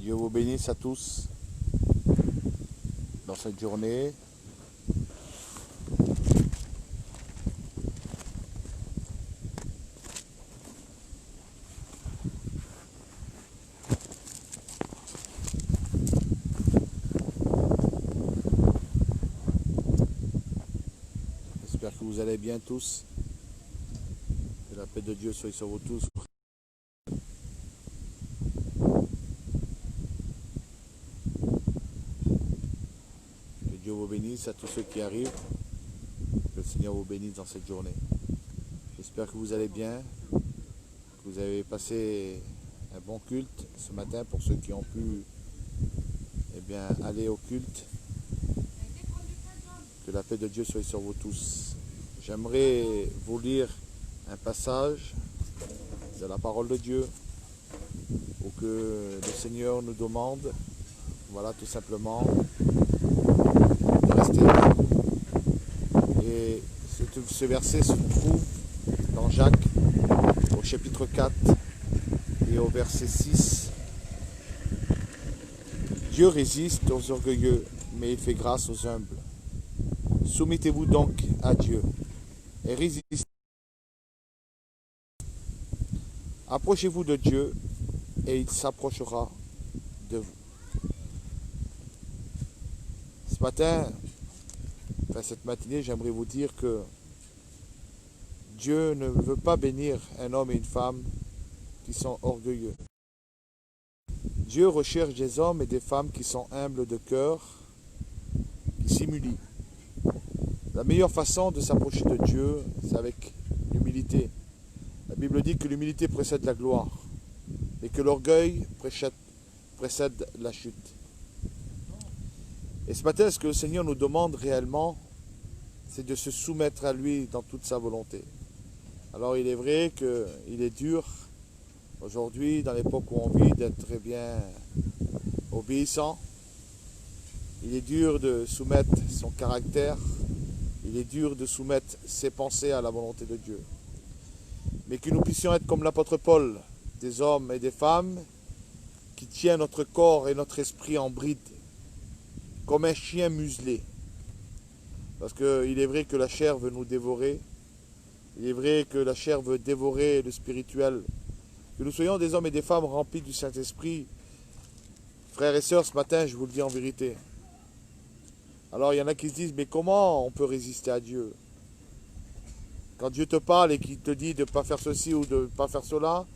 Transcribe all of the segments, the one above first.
Dieu vous bénisse à tous dans cette journée. J'espère que vous allez bien tous. Que la paix de Dieu soit sur vous tous. Que Dieu vous bénisse à tous ceux qui arrivent. Que le Seigneur vous bénisse dans cette journée. J'espère que vous allez bien. Que vous avez passé un bon culte ce matin pour ceux qui ont pu aller au culte. Que la paix de Dieu soit sur vous tous. J'aimerais vous lire un passage de la parole de Dieu où que le Seigneur nous demande, voilà tout simplement, de rester là. Et ce verset se trouve dans Jacques au chapitre 4 et au verset 6. Dieu résiste aux orgueilleux, mais il fait grâce aux humbles. Soumettez-vous donc à Dieu et résistez. Approchez-vous de Dieu et il s'approchera de vous. Ce matin, cette matinée, j'aimerais vous dire que Dieu ne veut pas bénir un homme et une femme qui sont orgueilleux. Dieu recherche des hommes et des femmes qui sont humbles de cœur, qui s'humilient. La meilleure façon de s'approcher de Dieu, c'est avec l'humilité. La Bible dit que l'humilité précède la gloire et que l'orgueil précède la chute. Et ce matin, ce que le Seigneur nous demande réellement, c'est de se soumettre à lui dans toute sa volonté. Alors il est vrai qu'il est dur aujourd'hui, dans l'époque où on vit, d'être très bien obéissant. Il est dur de soumettre son caractère. Il est dur de soumettre ses pensées à la volonté de Dieu. Mais que nous puissions être comme l'apôtre Paul, des hommes et des femmes qui tiennent notre corps et notre esprit en bride, comme un chien muselé. Parce qu'il est vrai que la chair veut nous dévorer. Il est vrai que la chair veut dévorer le spirituel. Que nous soyons des hommes et des femmes remplis du Saint-Esprit. Frères et sœurs, ce matin, je vous le dis en vérité. Alors il y en a qui se disent, mais comment on peut résister à Dieu? Quand Dieu te parle et qu'il te dit de ne pas faire ceci ou de ne pas faire cela,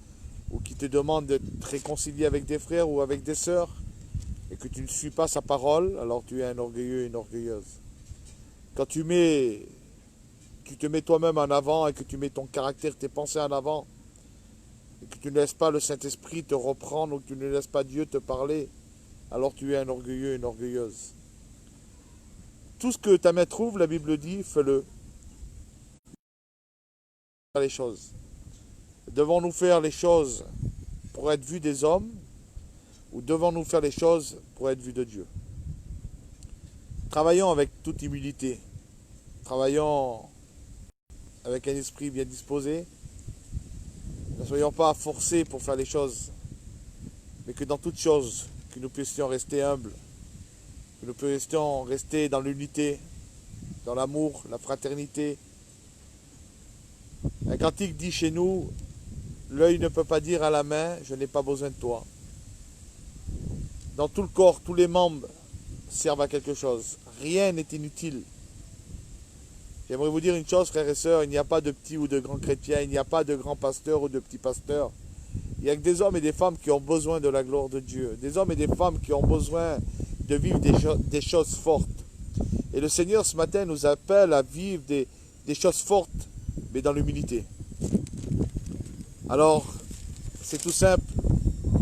ou qu'il te demande de te réconcilier avec des frères ou avec des sœurs, et que tu ne suis pas sa parole, alors tu es un orgueilleux, une orgueilleuse. Quand tu te mets toi-même en avant et que tu mets ton caractère, tes pensées en avant, et que tu ne laisses pas le Saint-Esprit te reprendre ou que tu ne laisses pas Dieu te parler, alors tu es un orgueilleux, une orgueilleuse. Tout ce que ta main trouve, la Bible dit, fais-le. Les choses. Devons-nous faire les choses pour être vus des hommes ou devons-nous faire les choses pour être vus de Dieu? Travaillons avec toute humilité. Travaillons avec un esprit bien disposé. Ne soyons pas forcés pour faire les choses, mais que dans toutes choses, que nous puissions rester humbles, que nous puissions rester dans l'unité, dans l'amour, la fraternité. Un cantique dit chez nous, l'œil ne peut pas dire à la main, je n'ai pas besoin de toi. Dans tout le corps, tous les membres servent à quelque chose. Rien n'est inutile. J'aimerais vous dire une chose, frères et sœurs, il n'y a pas de petits ou de grands chrétiens, il n'y a pas de grands pasteurs ou de petits pasteurs. Il n'y a que des hommes et des femmes qui ont besoin de la gloire de Dieu. Des hommes et des femmes qui ont besoin de vivre des choses fortes. Et le Seigneur, ce matin, nous appelle à vivre des choses fortes, mais dans l'humilité. Alors, c'est tout simple.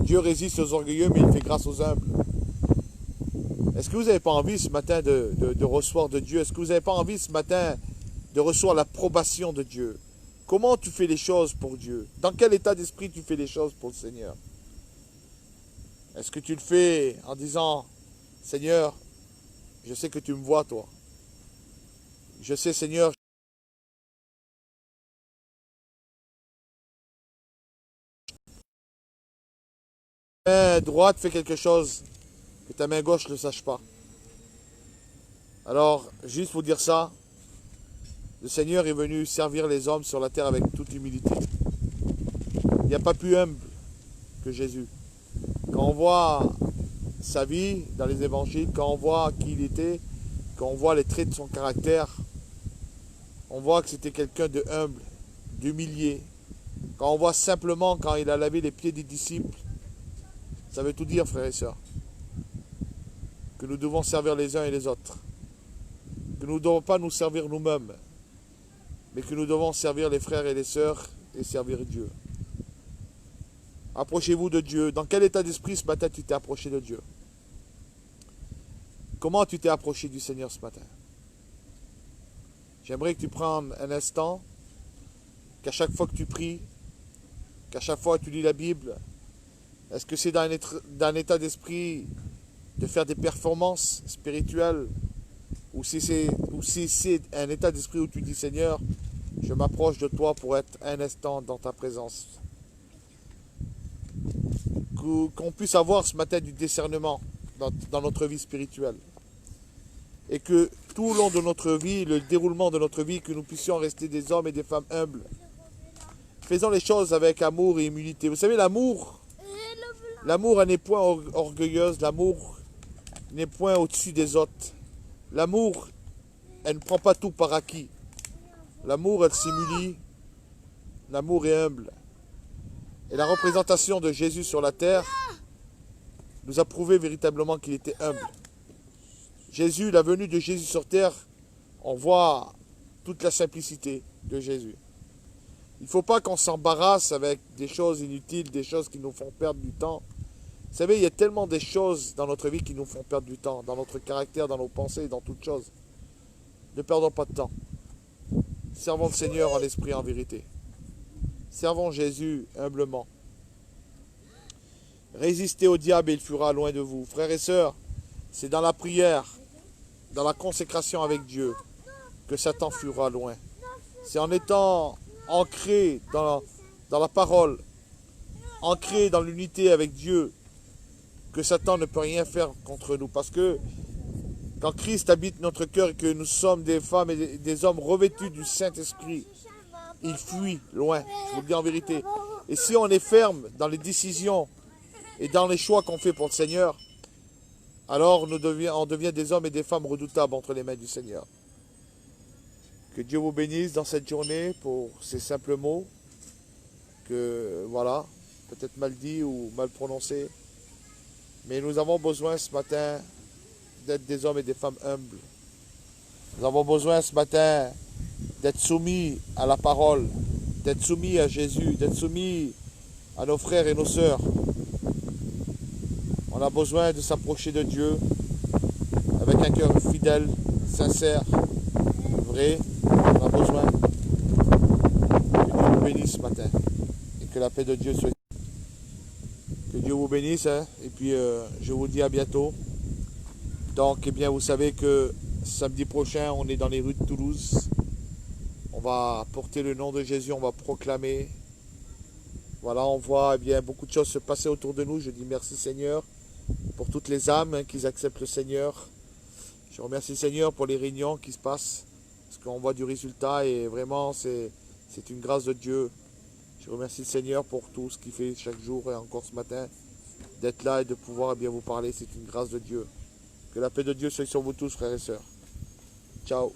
Dieu résiste aux orgueilleux, mais il fait grâce aux humbles. Est-ce que vous n'avez pas envie ce matin de recevoir de Dieu? Est-ce que vous n'avez pas envie ce matin de recevoir l'approbation de Dieu? Comment tu fais les choses pour Dieu? Dans quel état d'esprit tu fais les choses pour le Seigneur? Est-ce que tu le fais en disant, Seigneur, je sais que tu me vois, toi. Je sais, Seigneur, main droite fait quelque chose que ta main gauche ne le sache pas. Alors, juste pour dire ça, le Seigneur est venu servir les hommes sur la terre avec toute humilité. Il n'y a pas plus humble que Jésus. Quand on voit sa vie dans les évangiles, quand on voit qui il était, quand on voit les traits de son caractère, on voit que c'était quelqu'un de humble, d'humilié. Quand on voit simplement quand il a lavé les pieds des disciples, ça veut tout dire, frères et sœurs. Que nous devons servir les uns et les autres. Que nous ne devons pas nous servir nous-mêmes, mais que nous devons servir les frères et les sœurs et servir Dieu. Approchez-vous de Dieu. Dans quel état d'esprit ce matin tu t'es approché de Dieu? Comment tu t'es approché du Seigneur ce matin? J'aimerais que tu prennes un instant, qu'à chaque fois que tu pries, qu'à chaque fois que tu lis la Bible, est-ce que c'est dans un état d'esprit de faire des performances spirituelles, ou si c'est un état d'esprit où tu dis Seigneur, je m'approche de toi pour être un instant dans ta présence. Qu'on puisse avoir ce matin du discernement dans notre vie spirituelle. Et que tout au long de notre vie, le déroulement de notre vie, que nous puissions rester des hommes et des femmes humbles. Faisons les choses avec amour et humilité. Vous savez, l'amour n'est point orgueilleuse, l'amour n'est point au-dessus des autres. L'amour, elle ne prend pas tout par acquis. L'amour, elle s'humilie. L'amour est humble. Et la représentation de Jésus sur la terre nous a prouvé véritablement qu'il était humble. Jésus, la venue de Jésus sur terre, on voit toute la simplicité de Jésus. Il ne faut pas qu'on s'embarrasse avec des choses inutiles, des choses qui nous font perdre du temps. Vous savez, il y a tellement de choses dans notre vie qui nous font perdre du temps, dans notre caractère, dans nos pensées, dans toutes choses. Ne perdons pas de temps. Servons le Seigneur en esprit et en vérité. Servons Jésus humblement. Résistez au diable et il fuira loin de vous. Frères et sœurs, c'est dans la prière, dans la consécration avec Dieu, que Satan fuira loin. C'est en étant ancré dans la parole, ancré dans l'unité avec Dieu, que Satan ne peut rien faire contre nous. Parce que quand Christ habite notre cœur et que nous sommes des femmes et des hommes revêtus du Saint-Esprit, il fuit loin, je vous le dis en vérité. Et si on est ferme dans les décisions et dans les choix qu'on fait pour le Seigneur, alors on devient des hommes et des femmes redoutables entre les mains du Seigneur. Que Dieu vous bénisse dans cette journée pour ces simples mots, que voilà, peut-être mal dit ou mal prononcé, mais nous avons besoin ce matin d'être des hommes et des femmes humbles. Nous avons besoin ce matin d'être soumis à la parole, d'être soumis à Jésus, d'être soumis à nos frères et nos sœurs. On a besoin de s'approcher de Dieu avec un cœur fidèle, sincère, vrai. On a besoin que Dieu vous bénisse ce matin et que la paix de Dieu soit. Que Dieu vous bénisse, hein, et puis je vous dis à bientôt. Donc, eh bien, vous savez que samedi prochain, on est dans les rues de Toulouse. On va porter le nom de Jésus, on va proclamer. Voilà, on voit eh bien, beaucoup de choses se passer autour de nous. Je dis merci Seigneur pour toutes les âmes hein, qui acceptent le Seigneur. Je remercie le Seigneur pour les réunions qui se passent, parce qu'on voit du résultat et vraiment c'est une grâce de Dieu. Je remercie le Seigneur pour tout ce qu'il fait chaque jour et encore ce matin, d'être là et de pouvoir eh bien vous parler, c'est une grâce de Dieu. Que la paix de Dieu soit sur vous tous, frères et sœurs. Ciao.